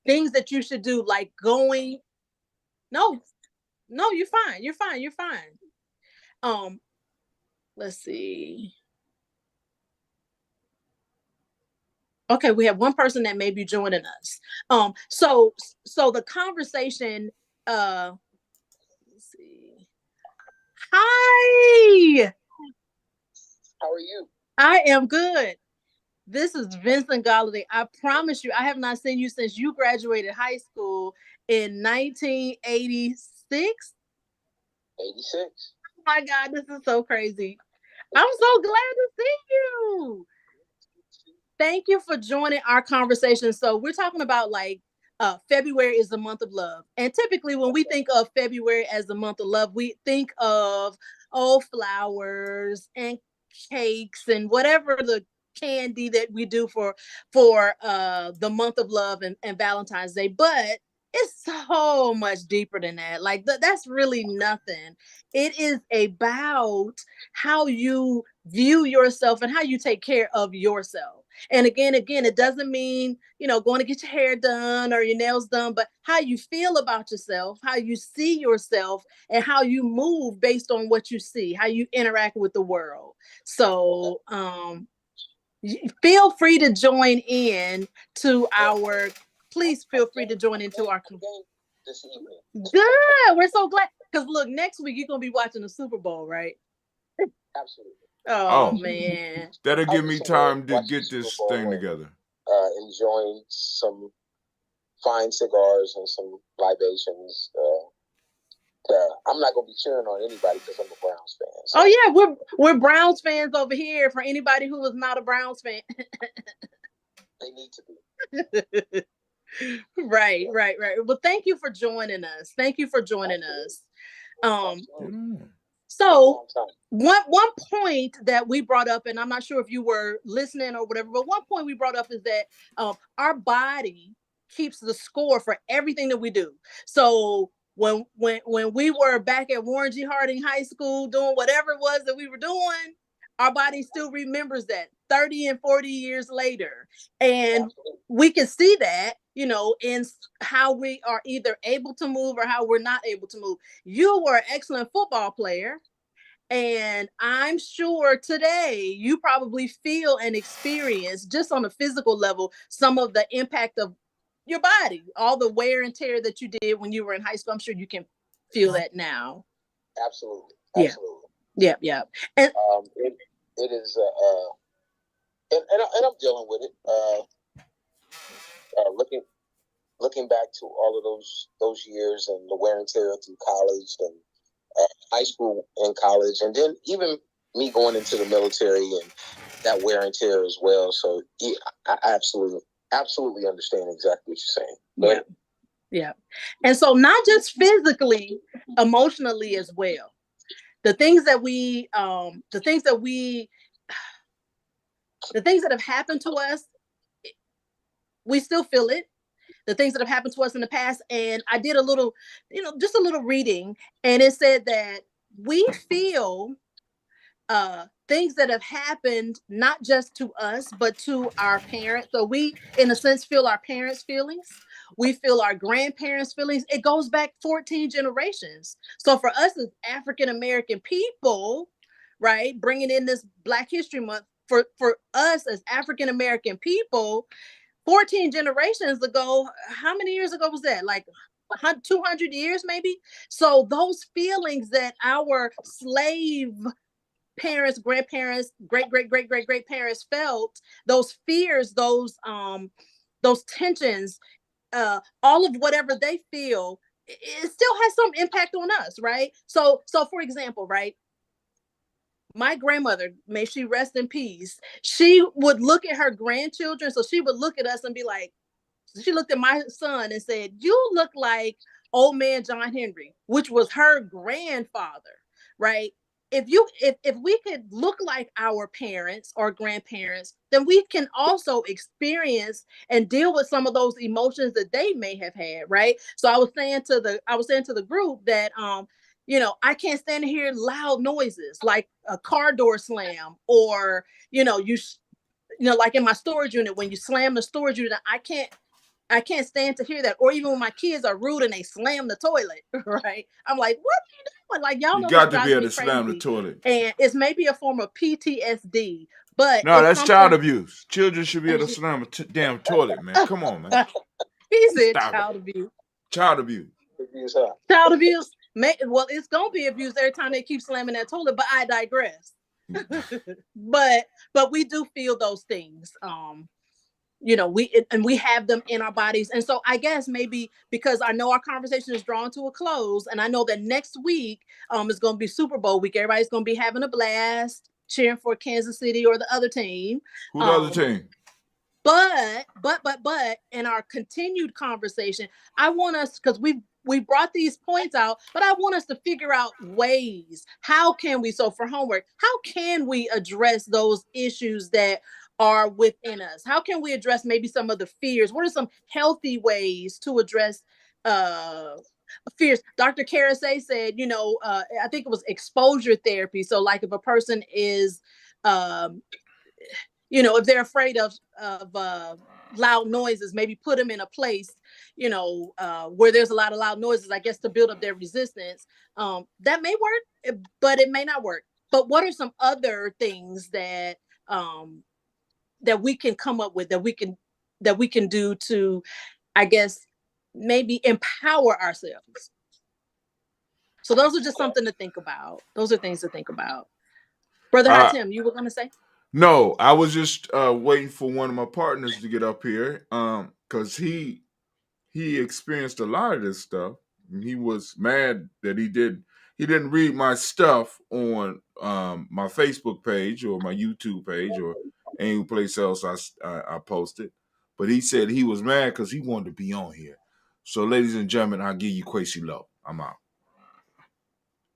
things that you should do, like going, no, you're fine. Let's see. Okay, we have one person that may be joining us. So the conversation, let's see. Hi. How are you? I am good. This is Vincent Galladay. I promise you, I have not seen you since you graduated high school in 1986. 86. Oh my God, this is so crazy. I'm so glad to see you. Thank you for joining our conversation. So we're talking about February is the month of love. And typically when we think of February as the month of love, we think of flowers and cakes and whatever the candy that we do for the month of love and Valentine's Day. But it's so much deeper than that. Like that's really nothing. It is about how you view yourself and how you take care of yourself. And again, it doesn't mean, going to get your hair done or your nails done, but how you feel about yourself, how you see yourself, and how you move based on what you see, how you interact with the world. So feel free to join in to our, please feel free to join into our this evening. Good. We're so glad. Because look, next week you're going to be watching the Super Bowl, right? Absolutely. Oh man. That'll give me time to get this thing together. Enjoying some fine cigars and some libations. I'm not gonna be cheering on anybody because I'm a Browns fan. So. Oh yeah, we're Browns fans over here. For anybody who is not a Browns fan, they need to be. Right. Well, thank you for joining us. So one point that we brought up, and I'm not sure if you were listening or whatever, but one point we brought up is that our body keeps the score for everything that we do. So when we were back at Warren G. Harding High School doing whatever it was that we were doing, our body still remembers that 30 and 40 years later. And we can see that, you know, in how we are either able to move or how we're not able to move. You were an excellent football player. And I'm sure today you probably feel and experience, just on a physical level, some of the impact of your body, all the wear and tear that you did when you were in high school. I'm sure you can feel that now. Absolutely. Yeah. Absolutely. Yeah. Yeah. And it is, and I'm dealing with it. Looking back to all of those years and the wear and tear through college and high school and college, and then even me going into the military and that wear and tear as well. So yeah, I absolutely understand exactly what you're saying. yeah. Yeah. And so not just physically, emotionally as well. The things that have happened to us, we still feel it. The things that have happened to us in the past. And I did a little, just a little reading, and it said that we feel things that have happened not just to us, but to our parents. So we, in a sense, feel our parents' feelings. We feel our grandparents' feelings. It goes back 14 generations. So for us as African American people, right, bringing in this Black History Month, for us as African American people, 14 generations ago, how many years ago was that? Like 200 years maybe? So those feelings that our slave parents, grandparents, great parents felt, those fears, those tensions, all of whatever they feel, it still has some impact on us, right? So for example, right, my grandmother, may she rest in peace, she would look at her grandchildren. So she would look at us and be like, she looked at my son and said, "You look like old man John Henry," which was her grandfather, right? If we could look like our parents or grandparents, then we can also experience and deal with some of those emotions that they may have had, right? So I was saying to the group that I can't stand to hear loud noises like a car door slam, or like in my storage unit, when you slam the storage unit, I can't stand to hear that. Or even when my kids are rude and they slam the toilet, right? I'm like, what are you doing? Like, y'all You know this got to be drives able me to slam the crazy. toilet. And it's maybe a form of PTSD, but No, it's that's child something. abuse. Children should be able to slam a damn toilet, man. Come on, man. He said Stop it. child abuse. Child abuse. Child abuse. Well, it's going to be abused every time they keep slamming that toilet, but I digress. But we do feel those things. We have them in our bodies. And so I guess maybe because I know our conversation is drawn to a close, and I know that next week is going to be Super Bowl week. Everybody's going to be having a blast cheering for Kansas City or the other team. Who the other team? But in our continued conversation, I want us, because we brought these points out, but I want us to figure out ways. How can we, so for homework, how can we address those issues that are within us? How can we address maybe some of the fears? What are some healthy ways to address fears? Dr. Karasay said, I think it was exposure therapy. So like if a person is if they're afraid of loud noises, maybe put them in a place, where there's a lot of loud noises, I guess, to build up their resistance. That may work, but it may not work. But what are some other things that that we can come up with, that we can do to, I guess, maybe empower ourselves? So those are just something to think about. Those are things to think about. Brother Hatim, you were going to say? No, I was just waiting for one of my partners to get up here, because he experienced a lot of this stuff, and he was mad that he didn't read my stuff on my Facebook page or my YouTube page or any place else I posted. But he said he was mad because he wanted to be on here. So, ladies and gentlemen, I'll give you Quasi Low. I'm out.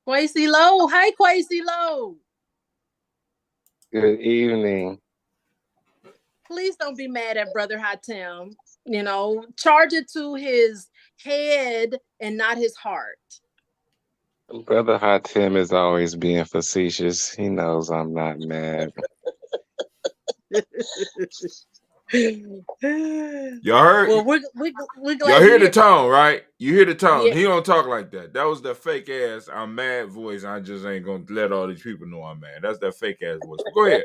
Quasi Low. Hi, Quasi Low. Good evening. Please don't be mad at Brother Hatim. Charge it to his head and not his heart. Brother Hot Tim is always being facetious. He knows I'm not mad. Y'all heard? Well, we're Y'all glad hear the you. tone, right? You hear the tone. Yeah. He don't talk like that. That was the fake ass I'm mad voice. I just ain't gonna let all these people know I'm mad. That's that fake ass voice. But go ahead.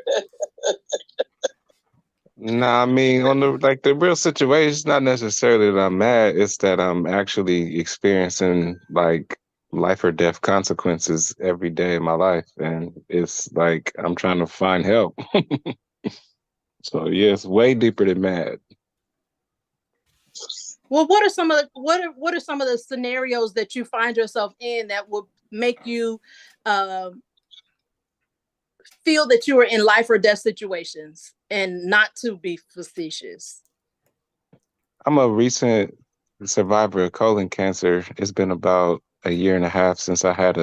Nah, I mean, on the real situation, it's not necessarily that I'm mad. It's that I'm actually experiencing like life or death consequences every day of my life, and it's like I'm trying to find help. So yeah, it's way deeper than mad. Well, what are some of the what are some of the scenarios that you find yourself in that would make you feel that you are in life or death situations, and not to be facetious? I'm a recent survivor of colon cancer. It's been about a year and a half since I had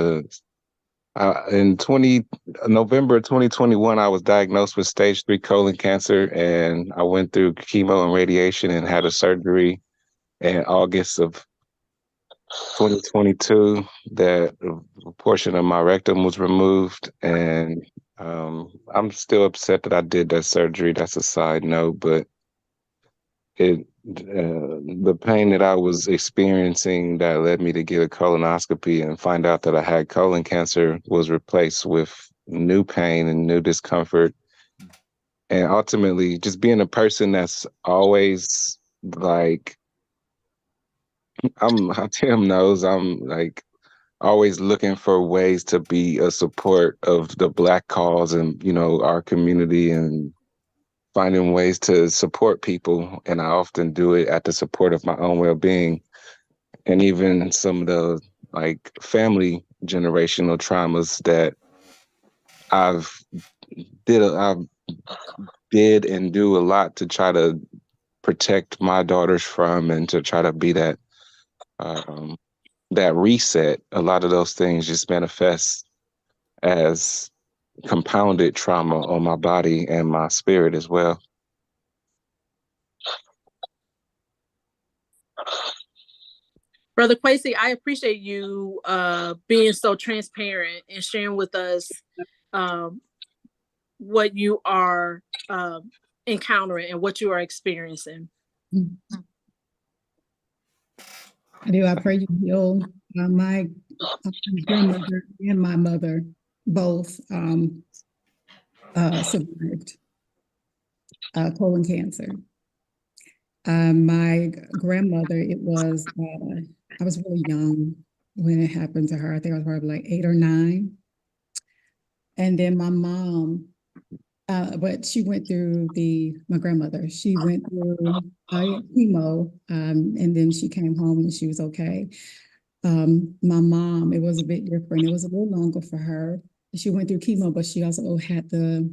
in 20 November 2021, I was diagnosed with stage 3 colon cancer, and I went through chemo and radiation and had a surgery in August of 2022 that a portion of my rectum was removed. And I'm still upset that I did that surgery. That's a side note, but it the pain that I was experiencing that led me to get a colonoscopy and find out that I had colon cancer was replaced with new pain and new discomfort. And ultimately, just being a person that's always like, Tim knows, I'm like always looking for ways to be a support of the Black cause and, our community, and finding ways to support people. And I often do it at the support of my own well-being. And even some of the like family generational traumas that I've I've did and do a lot to try to protect my daughters from, and to try to be um, that reset. A lot of those things just manifest as compounded trauma on my body and my spirit as well. Brother Quasi, I appreciate you being so transparent and sharing with us um, what you are encountering and what you are experiencing. I do. I pray you heal my grandmother and my mother both survived colon cancer. My grandmother, I was really young when it happened to her. I think I was probably like 8 or 9. And then my mom, but she went through my grandmother, she went through chemo, and then she came home and she was okay. My mom, it was a bit different. It was a little longer for her. She went through chemo, but she also had the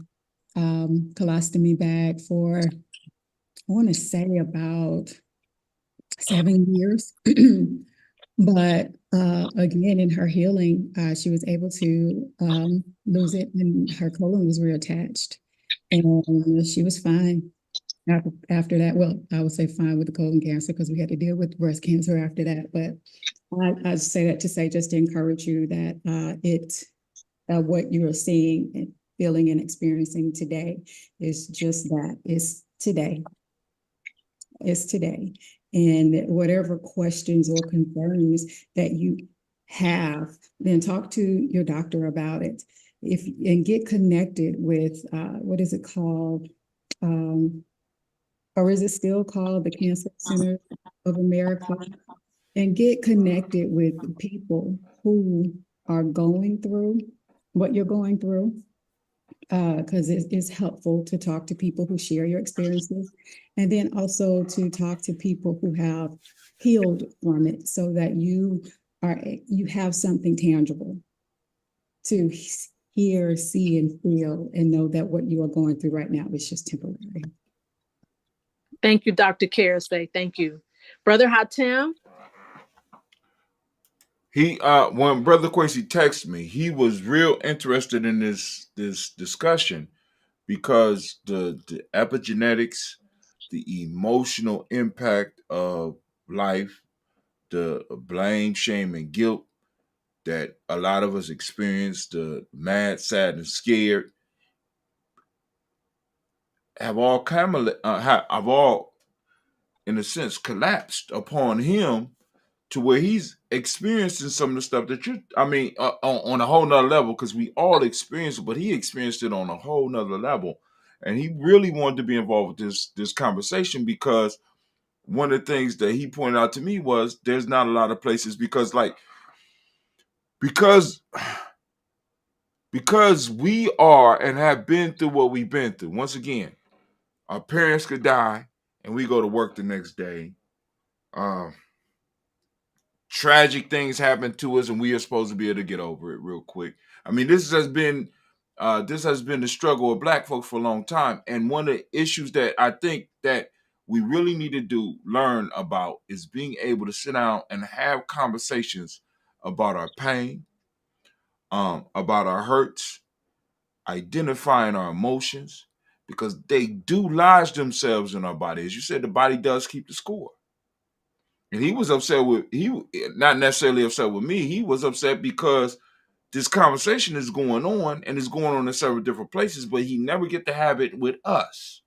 colostomy bag for, I want to say, about 7 years. But again, in her healing, she was able to lose it, and her colon was reattached, and she was fine after that. Well, I would say fine with the colon cancer, because we had to deal with breast cancer after that. But I say that to say, just to encourage you that what you are seeing and feeling and experiencing today is just that. It's today. It's today. And whatever questions or concerns that you have, then talk to your doctor about it. And get connected with what is it called? Or is it still called the Cancer Center of America? And get connected with people who are going through what you're going through, because it's helpful to talk to people who share your experiences, and then also to talk to people who have healed from it, so that you have something tangible to hear, see, and feel, and know that what you are going through right now is just temporary. Thank you, Dr. Karasay. Thank you. Brother Hatem? When Brother Quincy texted me, he was real interested in this discussion, because the epigenetics, the emotional impact of life, the blame, shame, and guilt, that a lot of us experienced, mad, sad, and scared, have all have all, in a sense, collapsed upon him to where he's experiencing some of the stuff that on a whole nother level, because we all experienced it, but he experienced it on a whole nother level. And he really wanted to be involved with this conversation, because one of the things that he pointed out to me was there's not a lot of places, because we are and have been through what we've been through. Once again, our parents could die and we go to work the next day. Tragic things happen to us and we are supposed to be able to get over it real quick. I mean, this has been the struggle of Black folks for a long time. And one of the issues that I think that we really need to learn about, is being able to sit down and have conversations about our pain, about our hurts, identifying our emotions, because they do lodge themselves in our body. As you said, the body does keep the score. And he was upset not necessarily upset with me. He was upset because this conversation is going on, and it's going on in several different places, but he never get to have it with us.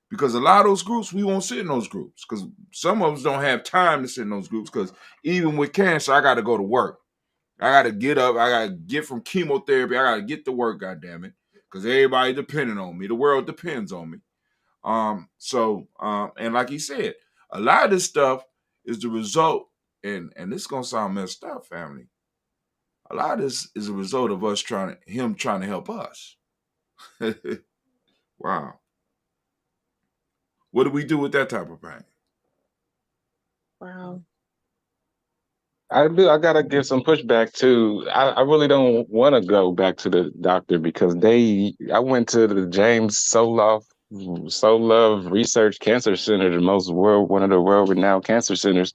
Because a lot of those groups, we won't sit in those groups, because some of us don't have time to sit in those groups, because even with cancer, I got to go to work. I got to get up. I got to get from chemotherapy. I got to get to work, goddammit, because everybody depending on me. The world depends on me. And like he said, a lot of this stuff is the result, and this is going to sound messed up, family. A lot of this is a result of him trying to help us. Wow. What do we do with that type of pain? Wow. I gotta give some pushback too. I really don't want to go back to the doctor, because I went to the James Solove Research Cancer Center, one of the world-renowned cancer centers,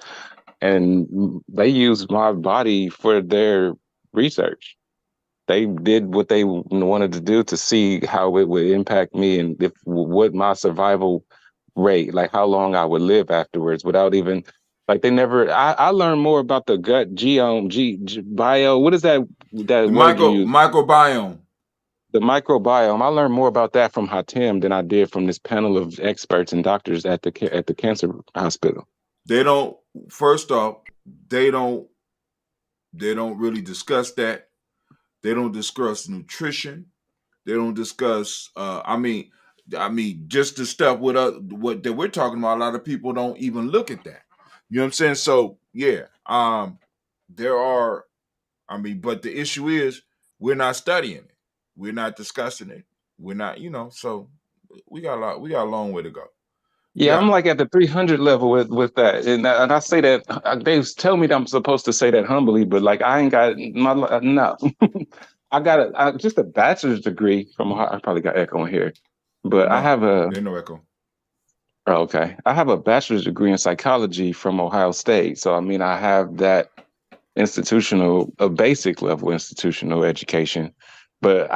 and they used my body for their research. They did what they wanted to do to see how it would impact me, and what my survival rate, like how long I would live afterwards, without even, like, they never. I learned more about the gut geome, bio. What is that The word you use? microbiome. The microbiome. I learned more about that from Hatem than I did from this panel of experts and doctors at the cancer hospital. They don't. First off, they don't really discuss that. They don't discuss nutrition. They don't discuss. Just the stuff with what that we're talking about. A lot of people don't even look at that. You know what I'm saying? So yeah, there are. But the issue is we're not studying it. We're not discussing it. We're not. So we got a long way to go. Yeah, I'm like at the 300 level with that, and I say that they tell me that I'm supposed to say that humbly, but like I ain't got no. I got just a bachelor's degree from Ohio. I probably got echo in here, but No, I have there's no echo. Oh, okay. I have a bachelor's degree in psychology from Ohio State, so I mean I have that a basic level institutional education. But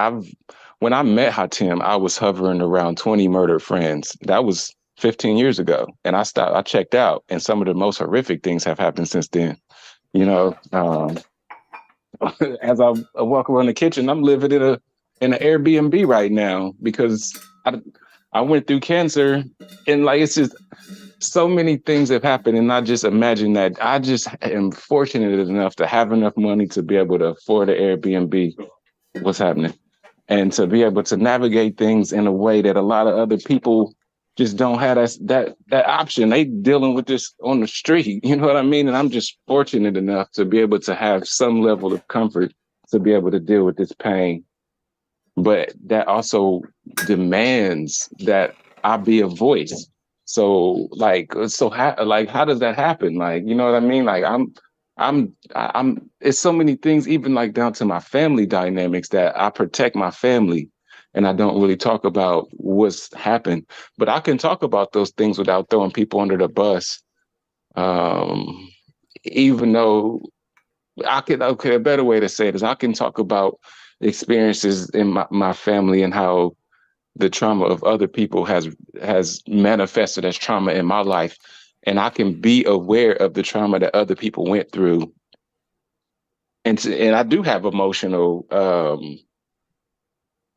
when I met Hatem, I was hovering around 20 murdered friends. That was 15 years ago, and I checked out, and some of the most horrific things have happened since then. You know, as I walk around the kitchen, I'm living in an Airbnb right now because I went through cancer, and like it's just so many things have happened, and I just imagine that I just am fortunate enough to have enough money to be able to afford an Airbnb. What's happening? And to be able to navigate things in a way that a lot of other people just don't have that option. They dealing with this on the street, you know what I mean? And I'm just fortunate enough to be able to have some level of comfort to be able to deal with this pain. But that also demands that I be a voice. So how does that happen? Like, you know what I mean? Like it's so many things, even like down to my family dynamics, that I protect my family and I don't really talk about what's happened, but I can talk about those things without throwing people under the bus. Even though a better way to say it is I can talk about experiences in my family and how the trauma of other people has manifested as trauma in my life, and I can be aware of the trauma that other people went through and I do have emotional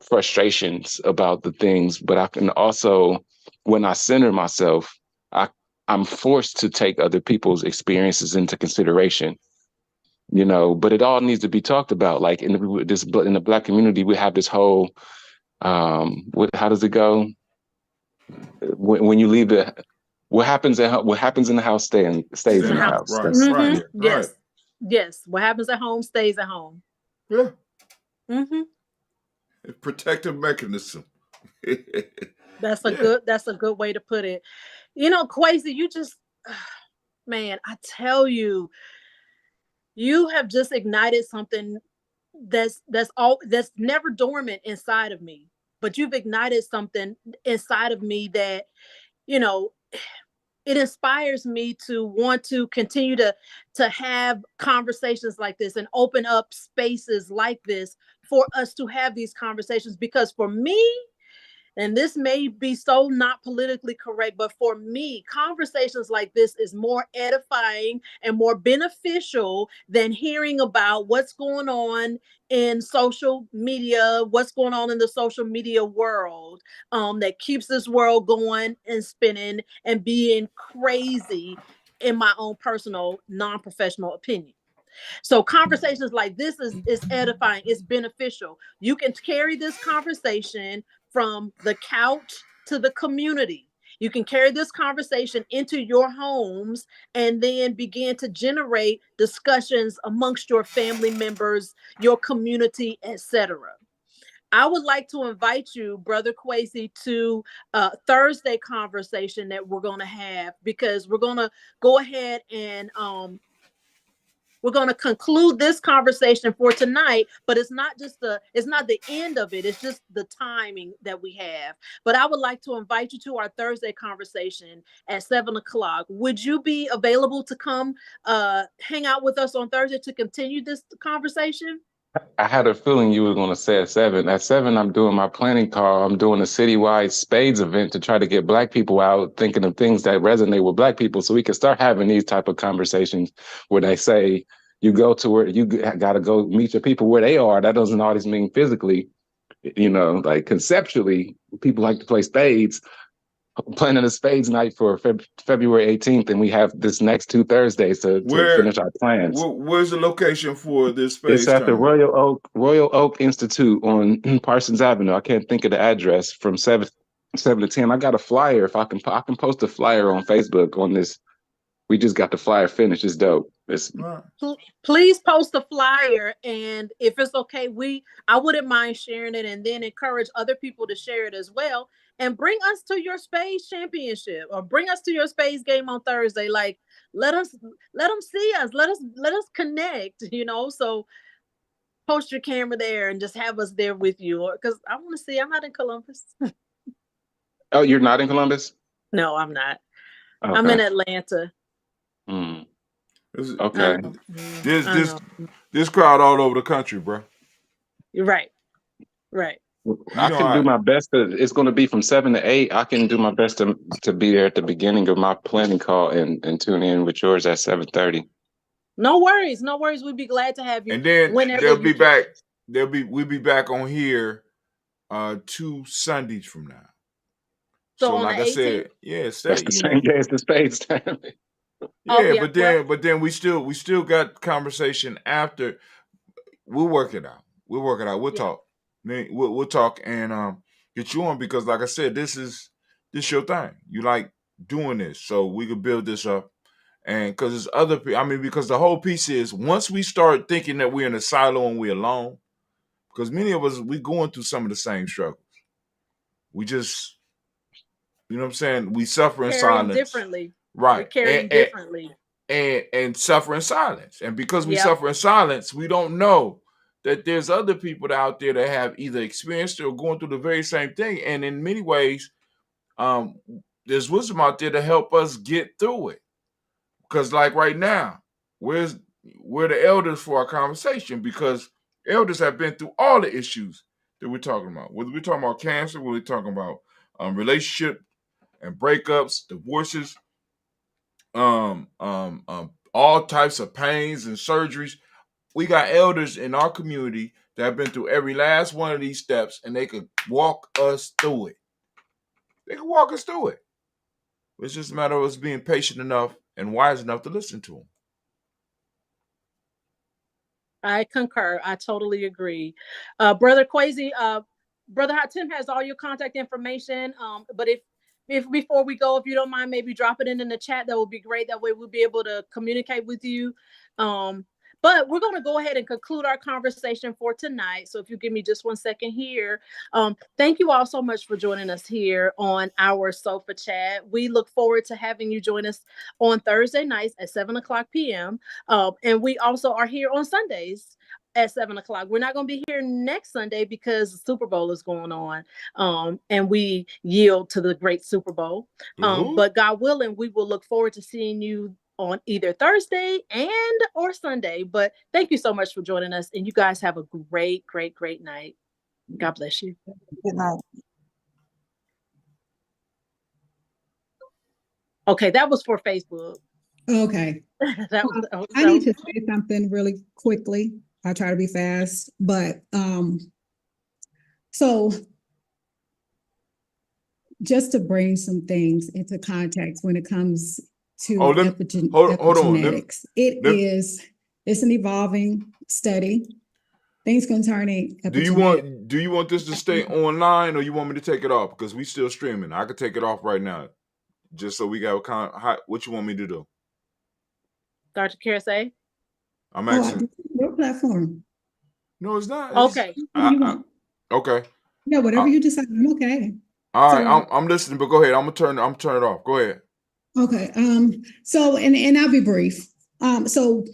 frustrations about the things, but I can also, when I center myself, I'm forced to take other people's experiences into consideration, but it all needs to be talked about. Like in the Black community, we have this whole, how does it go? When you leave what happens in the house stays in the Stand, house. right, That's right, Mm-hmm. yeah. right. Yes. Yes. What happens at home stays at home. Yeah, Mm-hmm. protective mechanism. Yeah. That's a good way to put it. Kwesi, you just man, I tell you, you have just ignited something that's never dormant inside of me. But you've ignited something inside of me that, you know, it inspires me to want to continue to have conversations like this and open up spaces like this for us to have these conversations, because for me, and this may be so not politically correct, but for me, conversations like this is more edifying and more beneficial than hearing about what's going on in social media, what's going on in the social media world, that keeps this world going and spinning and being crazy, in my own personal, non-professional opinion. So conversations like this is edifying, it's beneficial. You can carry this conversation from the couch to the community. You can carry this conversation into your homes and then begin to generate discussions amongst your family members, your community, etc. I would like to invite you, Brother Kwesi, to a Thursday conversation that we're going to have, because we're going to go ahead and we're going to conclude this conversation for tonight, but it's not the end of it. It's just the timing that we have. But I would like to invite you to our Thursday conversation at 7 o'clock. Would you be available to come hang out with us on Thursday to continue this conversation? I had a feeling you were going to say at 7. At 7, I'm doing my planning call. I'm doing a citywide spades event to try to get Black people out thinking of things that resonate with Black people, so we can start having these type of conversations where they say you go to where you got to go meet your people where they are. That doesn't always mean physically, like conceptually. People like to play spades. Planning a spades night for February 18th, and we have this next 2 Thursdays to Where, finish our plans. where's the location for this It's space at the tournament? Royal Oak Institute on Parsons Avenue. I can't think of the address. From 7 to 10. I got a flyer. If I can post a flyer on Facebook on this. We just got the flyer finished. It's dope. Right. Please post a flyer, and if it's okay, I wouldn't mind sharing it, and then encourage other people to share it as well, and bring us to your spades championship, or bring us to your spades game on Thursday. Like, let them see us, let us connect, so post your camera there and just have us there with you, because I want to see. I'm not in Columbus. Oh, you're not in Columbus? No, I'm not. Okay. I'm in Atlanta. Okay. This crowd all over the country, bro. You're right. I can do my best. It's going to be from 7 to 8. I can do my best to be there at the beginning of my planning call and tune in with yours at 7:30. No worries. We'd be glad to have you. And then whenever they'll be can. back. We'll be back on here 2 Sundays from now. So like I said, yeah, That's the same day as the spades tournament. Yeah, but then we still got conversation after. We'll work it out. We'll talk. We'll talk and get you on, because like I said, this your thing. You like doing this, so we could build this up. And because there's other people, because the whole piece is, once we start thinking that we're in a silo and we're alone, because many of us, we going through some of the same struggles. We just, you know what I'm saying? We suffer in silence. Differently. Right. We're carrying differently. And suffer in silence. And because we suffer in silence, we don't know that there's other people out there that have either experienced it or going through the very same thing. And in many ways, there's wisdom out there to help us get through it. Because like right now, we're the elders for our conversation, because elders have been through all the issues that we're talking about. Whether we're talking about cancer, whether we're talking about relationship and breakups, divorces, all types of pains and surgeries. we got elders in our community that have been through every last one of these steps, and they could walk us through it. They can walk us through it. It's just a matter of us being patient enough and wise enough to listen to them. I concur. I totally agree. Brother Quasi, Brother Hatim has all your contact information. But if before we go, if you don't mind, maybe drop it in the chat, that would be great. That way we'll be able to communicate with you. But we're going to go ahead and conclude our conversation for tonight. So if you give me just 1 second here. Thank you all so much for joining us here on our sofa chat. We look forward to having you join us on Thursday nights at 7:00 p.m. And we also are here on Sundays at 7:00. We're not going to be here next Sunday because the Super Bowl is going on. And we yield to the great Super Bowl. But God willing, we will look forward to seeing you on either Thursday or Sunday. But thank you so much for joining us. And you guys have a great, great, great night. God bless you. Good night. Okay, that was for Facebook. Okay. I need to say something really quickly. I'll try to be fast, but so just to bring some things into context when it comes to epigenetics, it's an evolving study. Things concerning epigenetics. Do you want this to stay online, or you want me to take it off? Because we still streaming. I could take it off right now, just so we got what you want me to do. Dr. Kersey? I'm asking. Your platform. No, it's not. Okay. Okay. Yeah, whatever you decide. I'm okay. All right, I'm listening, but go ahead. I'm gonna turn it off. Go ahead. Okay. So and I'll be brief. So